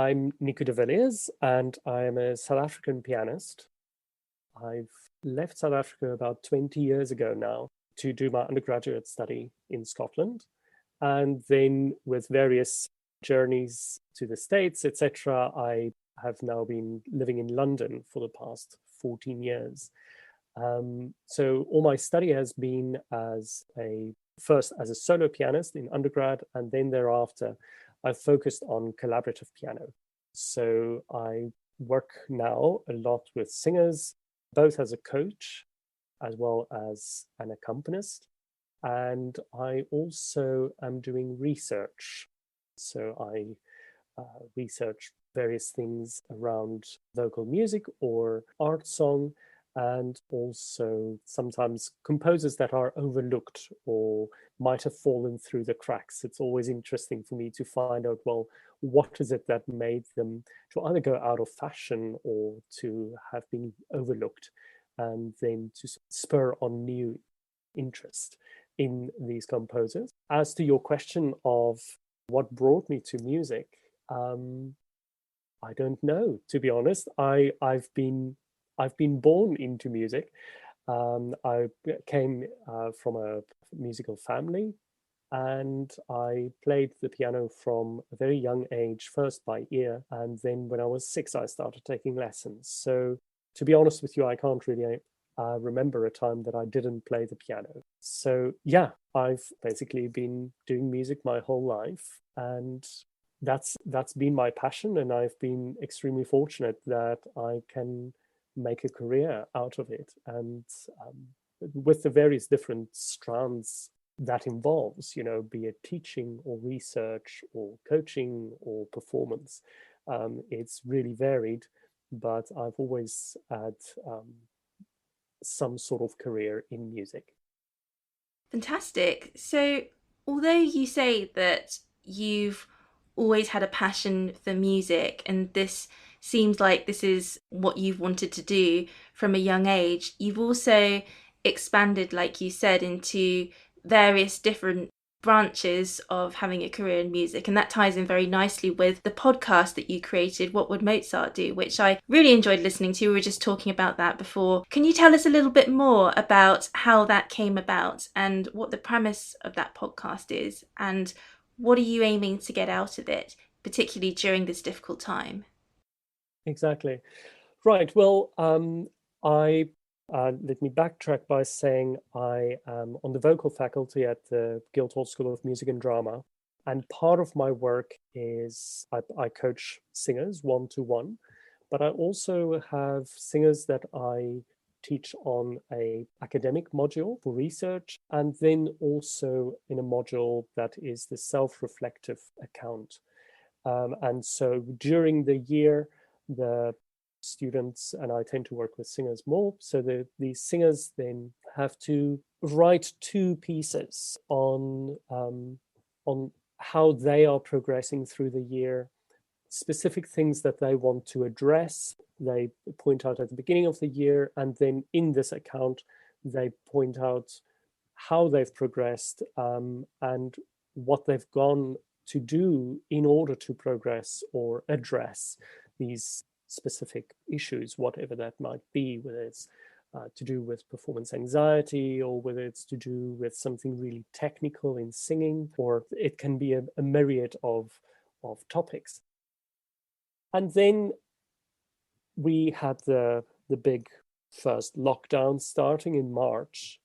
I'm Nico de Villiers, and I am a South African pianist. I've left South Africa about 20 years ago now to do my undergraduate study in Scotland. And then, with various journeys to the States, etc., I have now been living in London for the past 14 years. So all my study has been first as a solo pianist in undergrad, and then thereafter I focused on collaborative piano. So I work now a lot with singers, both as a coach as well as an accompanist. And I also am doing research. So I research various things around vocal music or art song, and also sometimes composers that are overlooked or might have fallen through the cracks. It's always interesting for me to find out, well, what is it that made them to either go out of fashion or to have been overlooked, and then to spur on new interest in these composers. As to your question of what brought me to music, I don't know, to be honest. I've been born into music. I came from a musical family, and I played the piano from a very young age, first by ear, and then when I was 6, I started taking lessons. So, to be honest with you, I can't really remember a time that I didn't play the piano. So, yeah, I've basically been doing music my whole life, and that's been my passion, and I've been extremely fortunate that I can make a career out of it, and with the various different strands that involves, be it teaching or research or coaching or performance. It's really varied, but I've always had some sort of career in music. Fantastic. So, although you say that you've always had a passion for music and this seems like this is what you've wanted to do from a young age, you've also expanded, like you said, into various different branches of having a career in music, and that ties in very nicely with the podcast that you created, What Would Mozart Do, which I really enjoyed listening to. We were just talking about that before. Can you tell us a little bit more about how that came about and what the premise of that podcast is, and what are you aiming to get out of it, particularly during this difficult time? Exactly. Right. Well, I let me backtrack by saying I am on the vocal faculty at the Guildhall School of Music and Drama, and part of my work is I coach singers one to one, but I also have singers that I teach on a academic module for research, and then also in a module that is the self-reflective account. And so during the year, the students and I tend to work with singers more. So these singers then have to write two pieces on how they are progressing through the year, specific things that they want to address. They point out at the beginning of the year, and then in this account, they point out how they've progressed and what they've gone to do in order to progress or address these specific issues, whatever that might be, whether it's to do with performance anxiety or whether it's to do with something really technical in singing, or it can be a myriad of topics. And then we had the big first lockdown starting in March,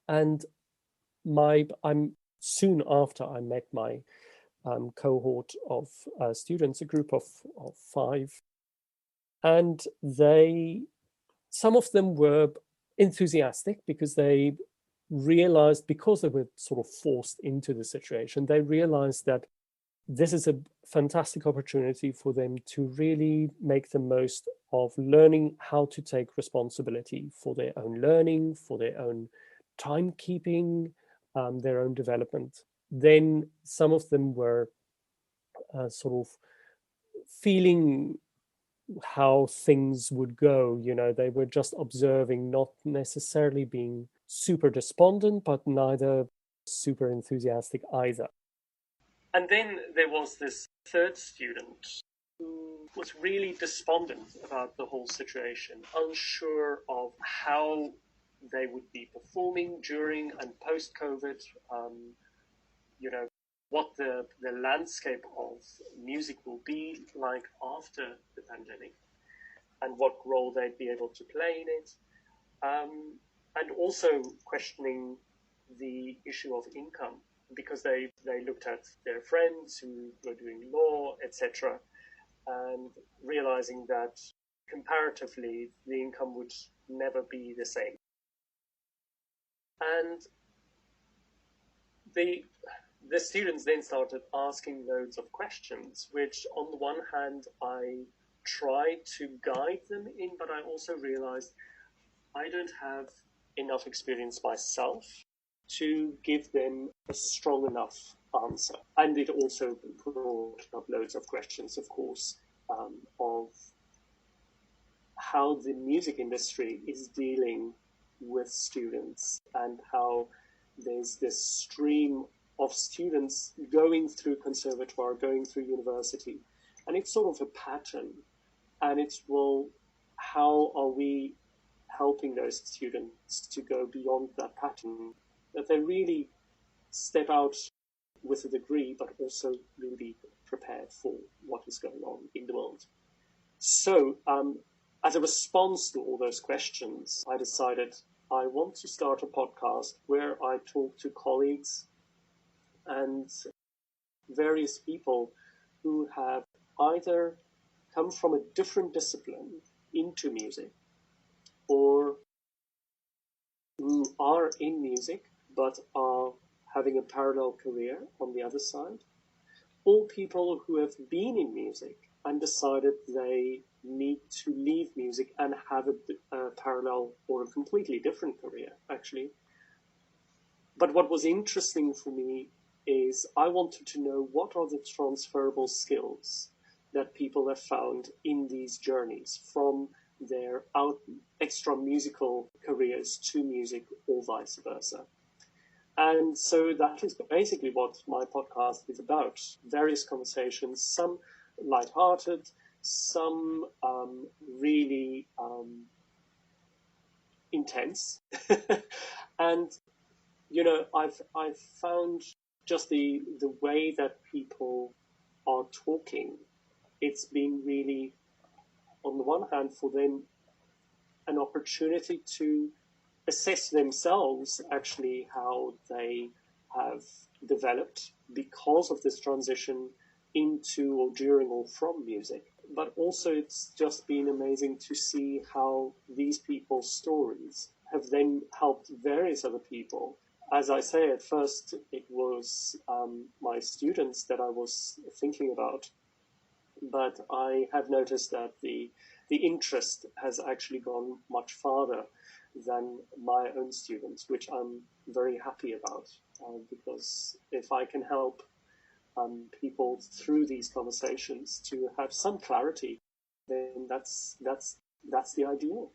and I'm soon after I met my cohort of students, a group of 5, and some of them were enthusiastic because they realized, because they were sort of forced into the situation, they realized that this is a fantastic opportunity for them to really make the most of learning how to take responsibility for their own learning, for their own timekeeping, their own development. Then some of them were sort of feeling how things would go. They were just observing, not necessarily being super despondent, but neither super enthusiastic either. And then there was this third student who was really despondent about the whole situation, unsure of how they would be performing during and post-COVID, what the landscape of music will be like after the pandemic and what role they'd be able to play in it. And also questioning the issue of income, because they looked at their friends who were doing law, etc., and realizing that comparatively the income would never be the same. And the students then started asking loads of questions, which on the one hand I tried to guide them in, but I also realized I don't have enough experience myself to give them a strong enough answer. And it also brought up loads of questions, of course, of how the music industry is dealing with students and how there's this stream of students going through conservatoire, going through university. And it's sort of a pattern. And it's, well, how are we helping those students to go beyond that pattern, that they really step out with a degree, but also really prepared for what is going on in the world. So as a response to all those questions, I decided I want to start a podcast where I talk to colleagues and various people who have either come from a different discipline into music, or who are in music but are having a parallel career on the other side, or people who have been in music and decided they need to leave music and have a parallel or a completely different career, actually. But what was interesting for me is I wanted to know what are the transferable skills that people have found in these journeys from their extra musical careers to music, or vice versa. And so that is basically what my podcast is about. Various conversations, some lighthearted, some really intense. And, I've found just the way that people are talking, it's been really, on the one hand, for them, an opportunity to assess themselves, actually, how they have developed because of this transition into or during or from music. But also it's just been amazing to see how these people's stories have then helped various other people. As I say, at first it was my students that I was thinking about, but I have noticed that the interest has actually gone much farther than my own students, which I'm very happy about, because if I can help people through these conversations to have some clarity, then that's the ideal.